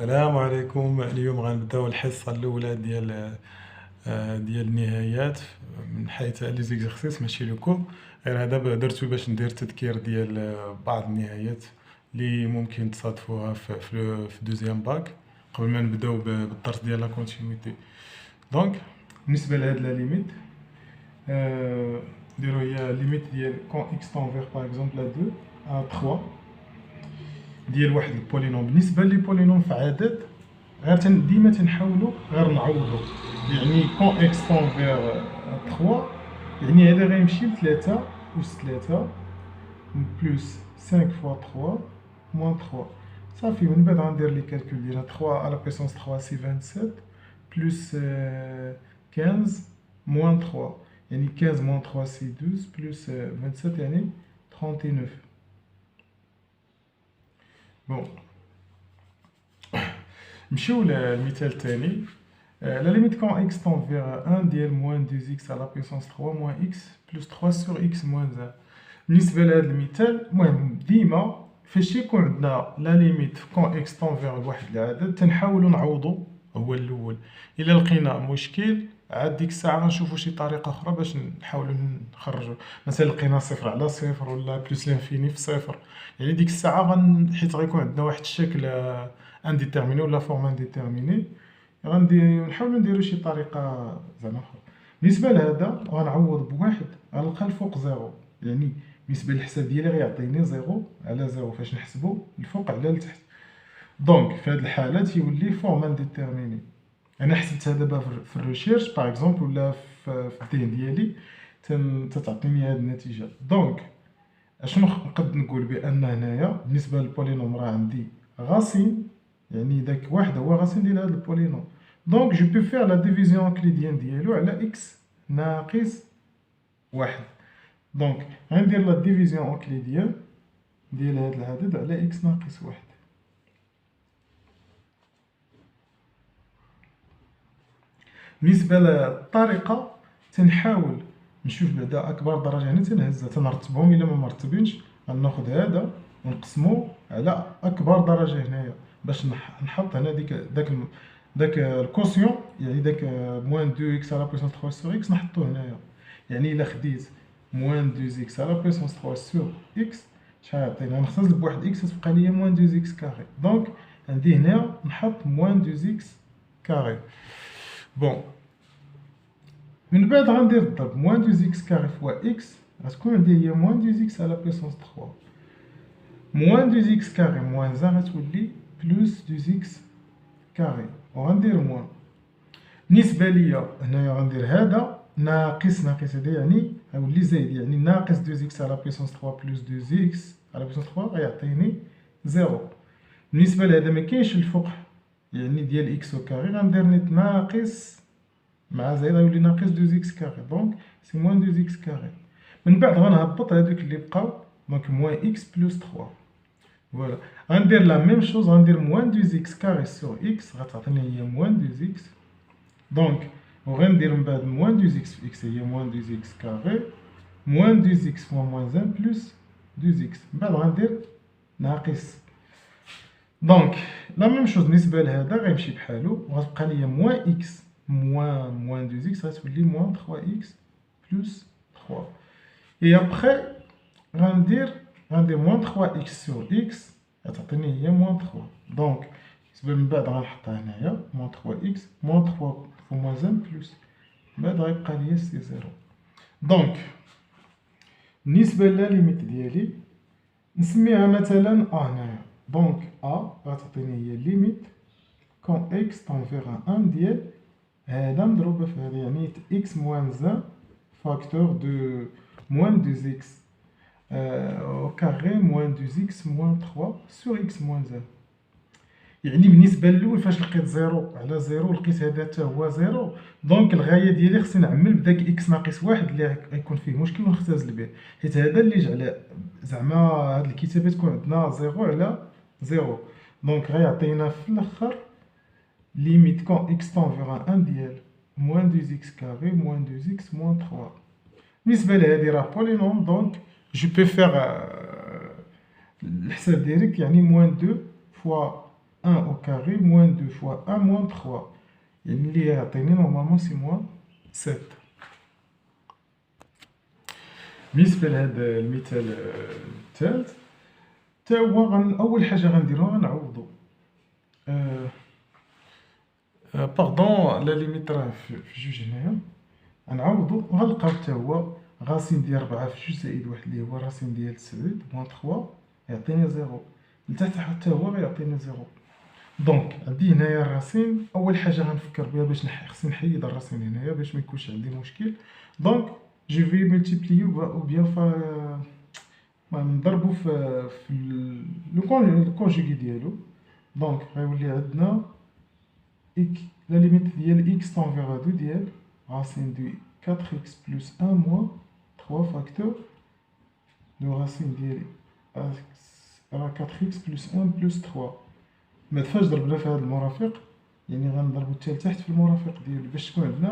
السلام عليكم. اليوم غنبداو الحصة الأولى ديال النهايات من حيث لي زيكزارسيس ماشي لو كور. غير هذا درتو باش ندير تذكير ديال بعض النهايات اللي ممكن تصادفوها في دوزيام باك قبل ما نبداو بالدرس ديال لا كونتينيتي. دونك بالنسبة لهاد لا ليميت نديرو هي ليميت ديال كون اكس طون فيغ باغ اكزومبل ا 2 ا 3 ديال واحد البولينوم. بالنسبه لي بولينوم في عدد غير ديما تنحاولوا غير نعوضوا، يعني كون اكس طون فيغ 3 يعني هذا غيمشي ل 3 أس 3 بلس 5 فوا 3 موان 3. صافي من بعد غندير لي كالكول ديالها 3 على بيسونس 3 سي 27 بلس 15 موان 3 يعني 15 موان 3 سي 12 بلس 27 يعني 39. بون نمشيو للمثال الثاني. لا ليميت كون اكس طون فيغ 1 ديال موان 2 اكس على بيسونس 3 موان اكس بلس 3 سور اكس موان 1. بالنسبه لهذا المثال المهم ديما فاش يكون عندنا لا ليميت كون اكس طون فيغ واحد العدد تنحاولوا نعوضوا هو الاول. الا لقينا مشكل عاد ديك الساعه غنشوفوا شي طريقه اخرى باش نحاولوا نخرجوا. مثلا لقينا صفر على صفر ولا بلس لانفيني في صفر، يعني ديك الساعه حيت غيكون عندنا واحد الشكل انديتيرميني ولا فورم انديتيرميني نحاولوا نديروا شي طريقه زعما اخرى. بالنسبه لهذا غنعوض بواحد غنلقى الفوق زيرو، يعني بالنسبه للحساب ديالي غيعطيني زيرو على زيرو فاش نحسبوا الفوق على التحت. دونك في هذه الحاله تيولي فورم انديتيرميني. انا حسبت هذا دابا في الريشيرش باغ اكزومبل ولا في الذهن ديالي تتعطيني هذه النتيجه. دونك اشنو نقد نقول بان هنايا بالنسبه للبولينوم راه عندي غاسين، يعني داك واحد هو غاسين ديال هذا البولينوم. دونك جو بو فير لا ديفيزيون اوكليديان ديالو على اكس ناقص واحد. دونك غندير لا ديفيزيون اوكليديان ديال هذا العدد على اكس ناقص واحد. بالنسبه للطريقه تنحاول نشوف بعدا اكبر درجه هنا تنهزها تنرتبهم، الا ما مرتبينش غناخذ هذا ونقسمو على اكبر درجه هنايا باش نحط هنا داك الكوسيون، يعني داك موان 2 اكس على بويسونس 3 سور اكس نحطوه هنايا. يعني الا خديت موان 2 اكس على بويسونس 3 سور اكس شحال يعطيني؟ نختزل بواحد اكس تبقى ليا موان 2 اكس كاري. دونك عندي هنا نحط موان 2 اكس كاري. بون من بعد غندير الضرب موان 2 اكس كاري فوا اكس غتكون عندي هي موان 2 اكس على بيسونس 3 موان 2 اكس كاري موان 1 غتولي بلوس 2 اكس كاري وغندير موان. بالنسبه ليا هنايا غندير هذا ناقص هذا يعني غيولي زايد، يعني ناقص 2 اكس على بيسونس 3 بلوس 2 اكس على بيسونس 3 غيعطيني زيرو. بالنسبه لهذا ما كاينش الفوق يعني ديال اكس او كاري غندير نيت ناقص مع زائد غيولي ناقص 2 اكس كاري، دونك سي موان 2 اكس كاري. من بعد غنهبط هادوك اللي بقاو، دونك موان اكس بلس 3. فوالا غندير لا ميم شوز، غندير موان 2 اكس كاري سور اكس غتعطيني هي موان 2 اكس. دونك وغندير من بعد موان 2 اكس في اكس هي موان 2 اكس كاري موان 2 اكس فوا موان 1 بلس 2 اكس. من بعد غندير ناقص. دونك لا ميم شوز بالنسبه لهذا غيمشي بحالو وغتبقى ليا موان اكس موان 2 اكس غتولي موان 3 اكس بلس 3. اي ابخي غندير موان 3 اكس سور اكس غتعطيني هي موان 3. دونك بالنسبه من بعد غنحطها هنايا موان 3 اكس موان 3 فوا موان 1 بلس من بعد غيبقى ليا سي زيرو. دونك بالنسبه لا ليميت ديالي نسميها مثلا ا هنايا. دونك ا غتعطيني هي ليميت كون اكس طون فيغ 1 ديال هذا مضروبه في هذا، يعني اكس موان 1 فاكتور دو موان 2 اكس au carré moins 2x moins 3 sur x moins 1. يعني بالنسبه للاول فاش لقيت زيرو على زيرو لقيت هذا حتى هو زيرو، دونك الغايه ديالي خصني نعمل بداك اكس ناقص واحد اللي غيكون فيه مشكل ونختزل به، حيت هذا اللي جعل زعما هاد الكتابه تكون عندنا زيرو على زيرو. دونك غيعطينا في الاخر ليميت كون اكس طون فيغ 1 ديال موان 2 اكس كاري موان 2 اكس موان 3. بالنسبه لهادي راه بولينوم، دونك جو بو فيغ الحساب ديريكت، يعني موان 2 فوا 1 au carré moins 2 fois 1 moins 3. يعني اللي يعطيني نورمالمون سي موان 7. بالنسبة لهذا المثال الثالث تا هو أول حاجة غنديرو غنعوضو باردون لا ليميت راه في جوج هنايا، غنعوضو غنلقاو تا هو غاسين ديال 4 في جوج زائد واحد اللي هو راسين ديال 7 موان 3 يعطيني 0، لتحت حتى هو غيعطيني 0. دونك عندي هنايا الراسين، اول حاجه غنفكر بها باش خصني نحيد الراسين هنايا باش ما يكونش عندي مشكل. دونك جو في ملتيبليو او بيان نضربو في لو كونجوغي ديالو. دونك غيولي عندنا لا ليميت ديال اكس طون فيغ 2 ديال racine de 4x plus 1 moins 3 facteur de racine ديال 4x plus 1 plus 3. ما دفاش ضربنا في هذا المرافق، يعني غنضربو حتى لتحت في المرافق ديالو باش تكون عندنا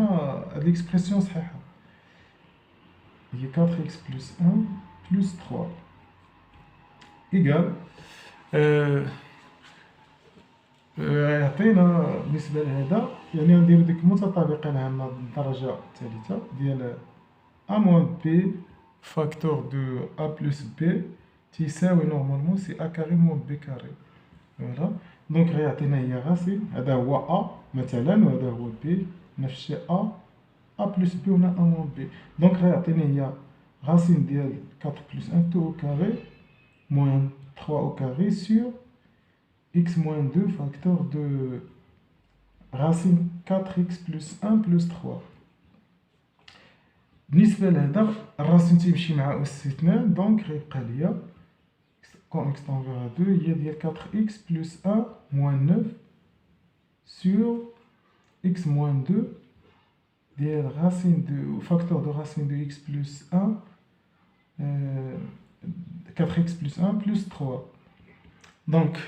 هاد ليكسبرسيون صحيحه. هي 4x plus 1 plus 3 ايكال يعطينا بالنسبه لهذا، يعني غنديرو ديك المتطابقه العامه بالدرجه الثالثه ديال a moins b فاكتور دو a plus b تيساوي نورمالمون سي a كاري موان b كاري. فوالا دونك غيعطينا هي غاسين، هذا هو a مثلا وهذا هو b، نفس الشيء a plus b وهنا a moins b. دونك غيعطينا هي غاسين ديال 4 plus 1 2 au carré moins 3 au carré sur x moins 2 facteur de racine 4x plus 1 plus 3. بالنسبة لهذا الراسين تيمشي مع أس 2، دونك غيبقى ليا كون x طون فيغ 2 هي ديال 4x plus 1 moins 9 sur x moins 2 ديال racine de facteur de racine de x plus 1 4x plus 1 plus 3. Donc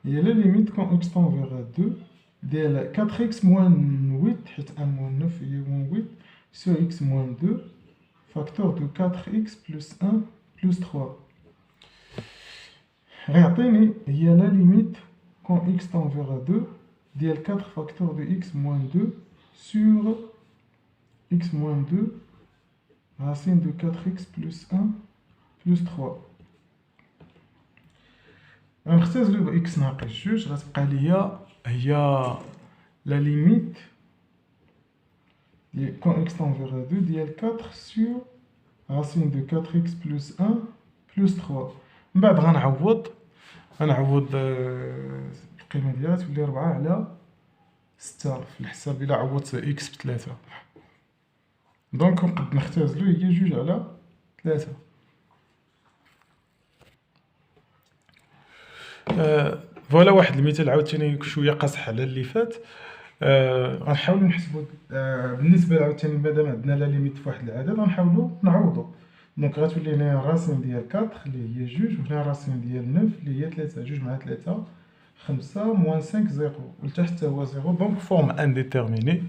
il y a la limite quand x tend vers 2 ديال 4x moins 8 حيت 1 moins 9 هي moins 8 sur x moins 2 facteur de 4x plus 1 plus 3. غيعطيني هي la limite quand x tend vers 2 ديال 4 facteur de x moins 2 sur x moins 2 racine de 4x plus 1 plus 3. غنختزلو ب x ناقص جوج، غتبقى ليا هي لا ليميت ديال كون x tend vers 2 ديال 4 sur racine de 4x plus 1 plus 3. من بعد غنعوض القيمة ديالها تولي 4 على 6 في الحساب إلا عوضت x ب3. دونك نقد نختزلو هي 2 على 3. فوالا واحد المثال عاوتاني شويه قاصح على اللي فات. غنحاولوا نحسبوا بالنسبه عاوتاني مادام عندنا لا ليميت في واحد العدد غنحاولوا نعوضوا. دونك غتولي هنا الراسين ديال 4 اللي هي 2 وهنا الراسين ديال 9 اللي هي 3. 2 مع 3 5 موان 5 0 ولتحت حتى هو 0. دونك فورم انديتيرميني،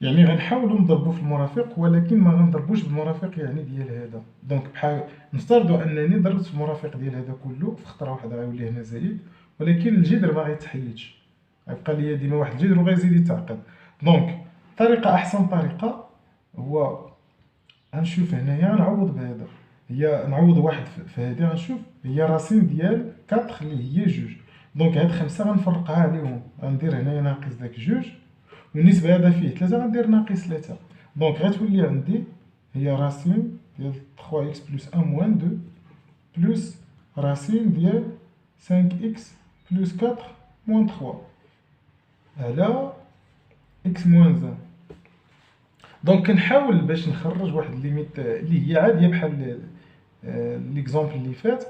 يعني غنحاولوا نضربوا في المرافق ولكن ما غنضربوش بالمرافق يعني ديال هذا. دونك بحال نفترضوا انني ضربت في المرافق ديال هذا كله في خطره واحده غيولي هنا زائد، ولكن الجذر ما غيتحيدش، غيبقى ليا ديما واحد الجذر وغيزيد يتعقد. دونك احسن طريقه هو غنشوف هنايا نعوض بهذا، هي نعوض واحد في هذه غنشوف هي راسين ديال 4 اللي هي 2. دونك هاد 5 غنفرقها عليهم، غندير هنايا ناقص داك 2 والنسبة هذا فيه 3 غندير ناقص 3. دونك غتولي عندي هي راسين ديال 3x plus 1 moins 2 بلس راسين ديال 5x plus 4 moins 3 على x moins 1. دونك كنحاول باش نخرج واحد الليميت اللي هي عادية بحال ليكزومبل اللي فات.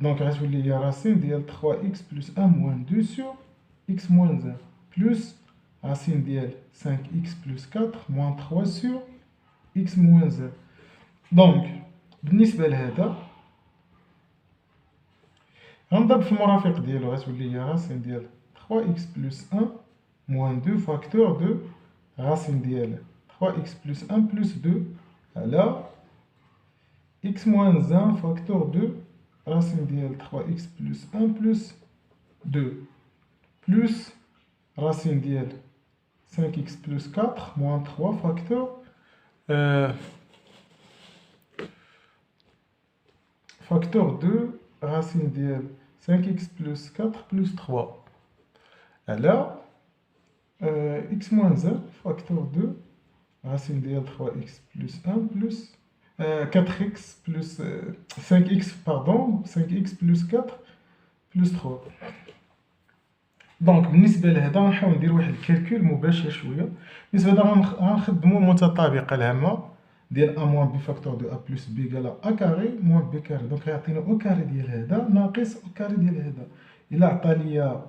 دونك غتولي هي راسين ديال 3x plus 1 moins 2 sur x moins 1 بلس racine ديال 5x plus 4 moins 3 sur x moins 1. دونك بالنسبة لهذا غنضرب في المرافق ديالو، غتولي هي راسين ديال 3x plus 1 moins 2 facteur de racine ديال 3x plus 1 plus 2 على x moins 1 facteur de racine ديال 3x plus 1 plus 2 plus racine ديال 5x plus 4 moins 3 facteur 2 racine ديال 5x plus 4 plus 3 على x moins 1 facteur 2 racine ديال 3x plus 1 plus 4x plus 5x pardon 5x plus 4 plus 3. دونك بالنسبه لهذا غنحاول ندير واحد الكالكول مباشر شويه. بالنسبه لهذا غنخدموا المتطابقه الهامه ديال a moins b facteur de a plus b égale a carré moins b carré. دونك غيعطينا او كاري ديال هذا ناقص او كاري ديال هذا. الا عطى ليا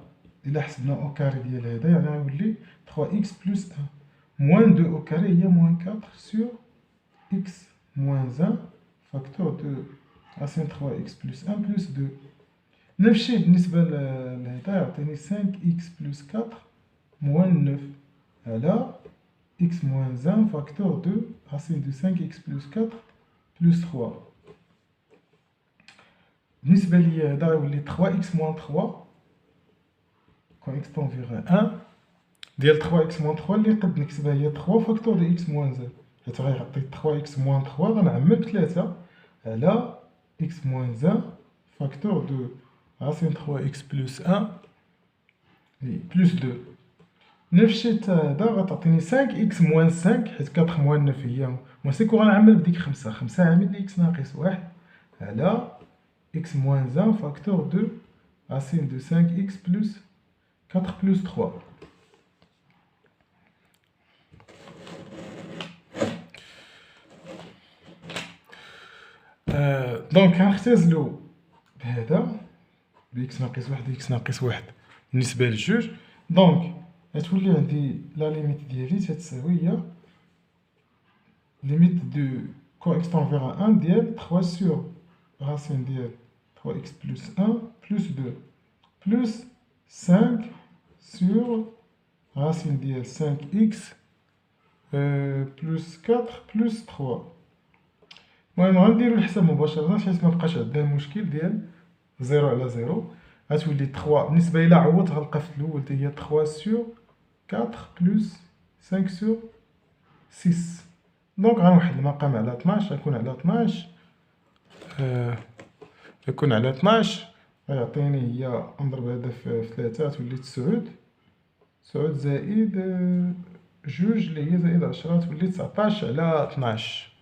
الا حسبنا او كاري ديال هذا يعني غيولي 3x plus 1 moins 2 au carré هي moins 4 sur x moins 1 facteur de racine 3x plus 1 plus 2. نفس الشيء بالنسبة لهذا يعطيني 5x plus 4 moins 9 على x moins 1 facteur de racine de 5x plus 4 plus 3. بالنسبة لي هذا يولي 3x moins 3 quand x tend vers 1 ديال 3x moins 3 اللي نقد نكتبها هي 3 facteur de x moins 1 حيت غيعطي 3x moins 3 غنعمل ب3 على x moins 1 facteur de racine 3x plus 1 plus 2. نفس الشيء حتى هذا غتعطيني 5x moins 5 حيت 4 moins 9 هي موان 5 وغنعمل بديك 5 عامل لي x ناقص 1 على x moins 1 facteur de racine de 5x plus 4 plus 3. دونك غنختزلو بهذا بإكس ناقص 1 إكس ناقص 1 بالنسبة للجوج. دونك غتولي عندي لا ليميت ديالي تتساوي هي ليميت دو كون إكس تون فيغ 1 ديال 3 سور راسين ديال 3 إكس بلس 1 بلس 2 بلس 5 سور راسين ديال 5 إكس بلس 4 بلس 3. المهم غنديرو الحساب مباشرة حيت مبقاش عندنا المشكل ديال 0 على 0. غتولي 3 بالنسبة إلا عوضت غنلقى في الأول حتى هي 3 سور 4 بلس 5 سور 6. دونك غنوحد المقام على 12 غيكون على 12 غيكون على 12 غيعطيني هي نضرب هذا في 3 غتولي 9 زائد 2 اللي هي زائد 10 تولي 19 على 12.